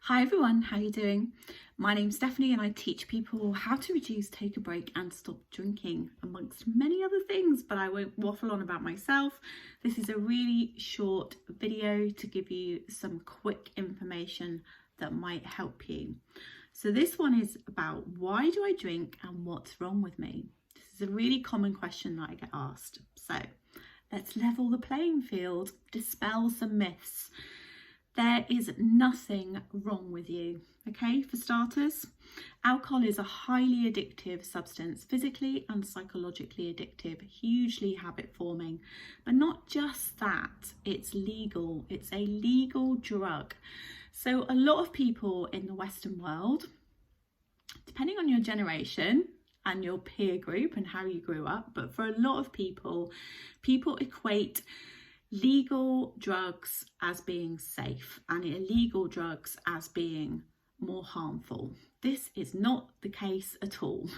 Hi everyone, how are you doing? My name's Stephanie and I teach people how to reduce, take a break and stop drinking, amongst many other things, but I won't waffle on about myself. This is a really short video to give you some quick information that might help you. So this one is about why do I drink and what's wrong with me? This is a really common question that I get asked. So let's level the playing field, dispel some myths. There is nothing wrong with you, okay? For starters, alcohol is a highly addictive substance, physically and psychologically addictive, hugely habit forming. But not just that, it's legal. It's a legal drug. So a lot of people in the Western world, depending on your generation and your peer group and how you grew up, but for a lot of people equate legal drugs as being safe and illegal drugs as being more harmful. This is not the case at all.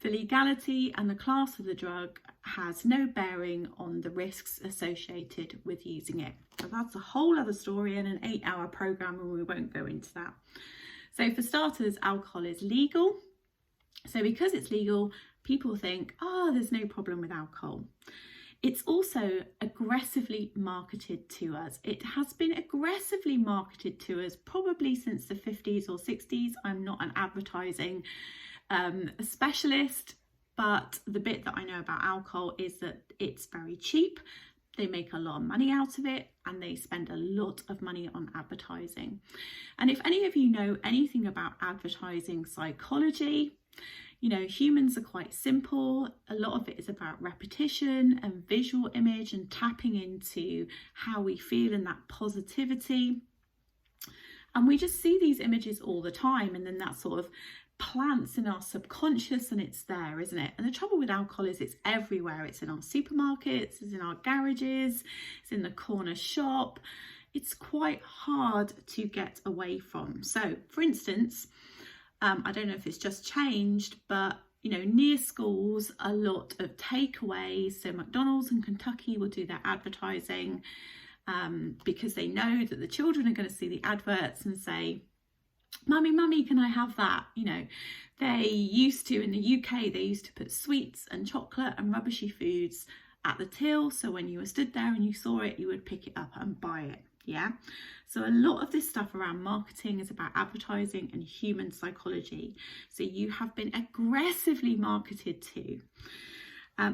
The legality and the class of the drug has no bearing on the risks associated with using it. So that's a whole other story in an 8-hour program and we won't go into that. So for starters, alcohol is legal. So because it's legal, people think, oh, there's no problem with alcohol. It's also aggressively marketed to us. It has been aggressively marketed to us probably since the 50s or 60s. I'm not an advertising specialist, but the bit that I know about alcohol is that it's very cheap. They make a lot of money out of it and they spend a lot of money on advertising. And if any of you know anything about advertising psychology, you know, humans are quite simple. A lot of it is about repetition and visual image and tapping into how we feel and that positivity. And we just see these images all the time, and then that sort of plants in our subconscious and it's there, isn't it? And the trouble with alcohol is it's everywhere. It's in our supermarkets, it's in our garages, it's in the corner shop. It's quite hard to get away from. So, for instance, I don't know if it's just changed, but you know, near schools, a lot of takeaways. So McDonald's and Kentucky will do their advertising because they know that the children are going to see the adverts and say, Mummy, can I have that? You know, they used to, in the UK, they used to put sweets and chocolate and rubbishy foods at the till. So when you were stood there and you saw it, you would pick it up and buy it. Yeah, so a lot of this stuff around marketing is about advertising and human psychology. So you have been aggressively marketed to.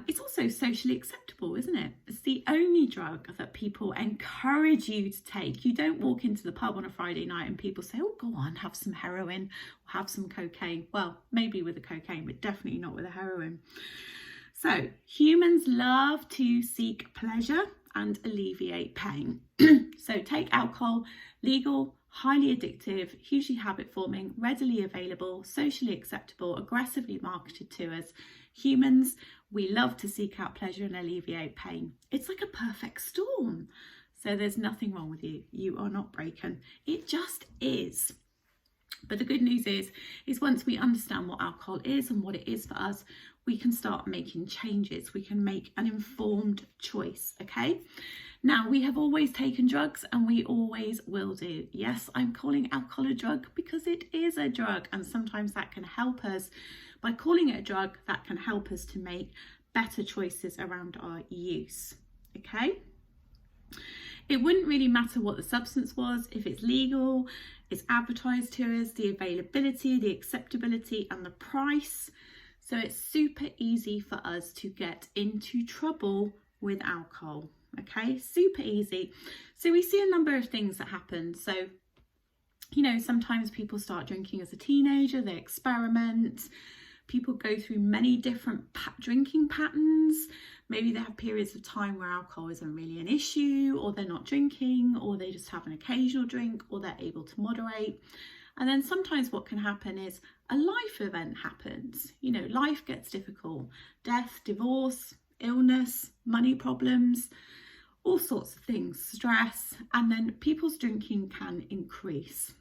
It's also socially acceptable, isn't it? It's the only drug that people encourage you to take. You don't walk into the pub on a Friday night and people say, oh, go on, have some heroin or have some cocaine. Well, maybe with the cocaine, but definitely not with the heroin. So humans love to seek pleasure and alleviate pain. So take alcohol, legal, highly addictive, hugely habit forming, readily available, socially acceptable, aggressively marketed to us. Humans, we love to seek out pleasure and alleviate pain. It's like a perfect storm. So there's nothing wrong with you. You are not broken. It just is. But the good news is once we understand what alcohol is and what it is for us, we can start making changes. We can make an informed choice, okay? Now, we have always taken drugs and we always will do. Yes, I'm calling alcohol a drug because it is a drug, and sometimes that can help us. By calling it a drug, that can help us to make better choices around our use, okay? It wouldn't really matter what the substance was. If it's legal, it's advertised to us, the availability, the acceptability and the price. So it's super easy for us to get into trouble with alcohol, okay? Super easy. So we see a number of things that happen. So, you know, sometimes people start drinking as a teenager, they experiment. People go through many different drinking patterns. Maybe they have periods of time where alcohol isn't really an issue, or they're not drinking, or they just have an occasional drink, or they're able to moderate. And then sometimes what can happen is a life event happens. You know, life gets difficult. Death, divorce, illness, money problems, all sorts of things, stress, and then people's drinking can increase.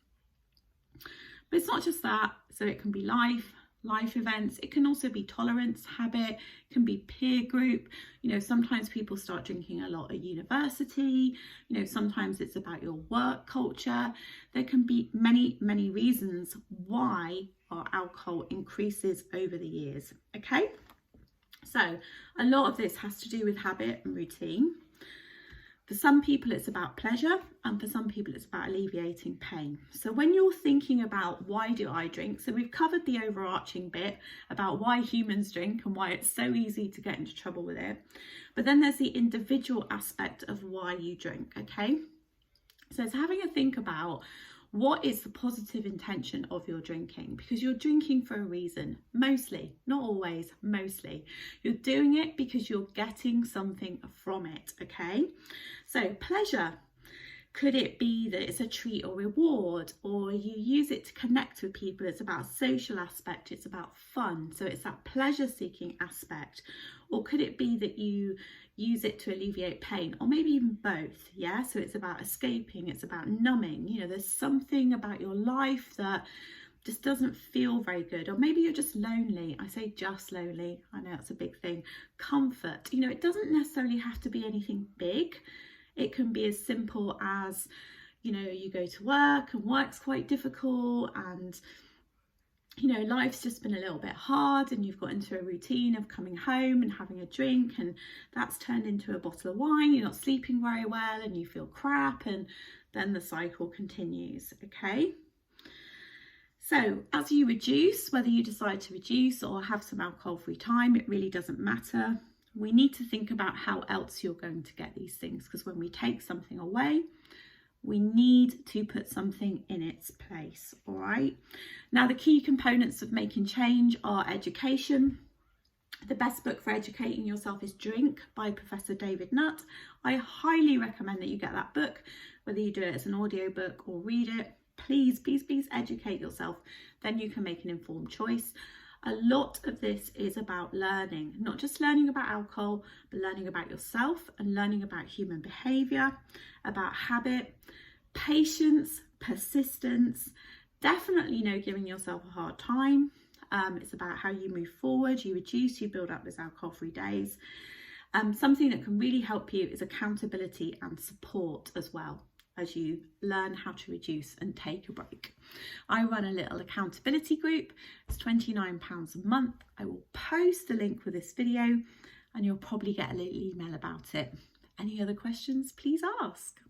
But it's not just that. So it can be life, life events. It can also be tolerance, habit, it can be peer group. You know, sometimes people start drinking a lot at university. You know, sometimes it's about your work culture. There can be many reasons why our alcohol increases over the years. Okay, so a lot of this has to do with habit and routine. For some people it's about pleasure, and for some people it's about alleviating pain. So when you're thinking about why do I drink, so we've covered the overarching bit about why humans drink and why it's so easy to get into trouble with it. But then there's the individual aspect of why you drink, okay? So it's having a think about what is the positive intention of your drinking, because you're drinking for a reason, mostly, not always, mostly. You're doing it because you're getting something from it, okay? So pleasure, could it be that it's a treat or reward, or you use it to connect with people? It's about social aspect, it's about fun, so it's that pleasure seeking aspect. Or could it be that you use it to alleviate pain, or maybe even both? Yeah, so it's about escaping, it's about numbing. You know, there's something about your life that just doesn't feel very good, or maybe you're just lonely. I say just lonely, I know it's a big thing. Comfort, you know, it doesn't necessarily have to be anything big. It can be as simple as, you know, you go to work and work's quite difficult, and you know, life's just been a little bit hard, and you've got into a routine of coming home and having a drink, and that's turned into a bottle of wine. You're not sleeping very well and you feel crap, and then the cycle continues, okay? So as you reduce, whether you decide to reduce or have some alcohol-free time, it really doesn't matter. We need to think about how else you're going to get these things, because when we take something away, we need to put something in its place, all right? Now, the key components of making change are education. The best book for educating yourself is Drink by Professor David Nutt. I highly recommend that you get that book, whether you do it as an audiobook or read it. Please, please, please educate yourself. Then you can make an informed choice. A lot of this is about learning, not just learning about alcohol, but learning about yourself and learning about human behavior, about habit, patience, persistence, definitely, you know, giving yourself a hard time. It's about how you move forward, you reduce, you build up those alcohol-free days. Something that can really help you is accountability and support as well, as you learn how to reduce and take a break. I run a little accountability group. It's £29 a month. I will post a link with this video, and you'll probably get a little email about it. Any other questions, please ask.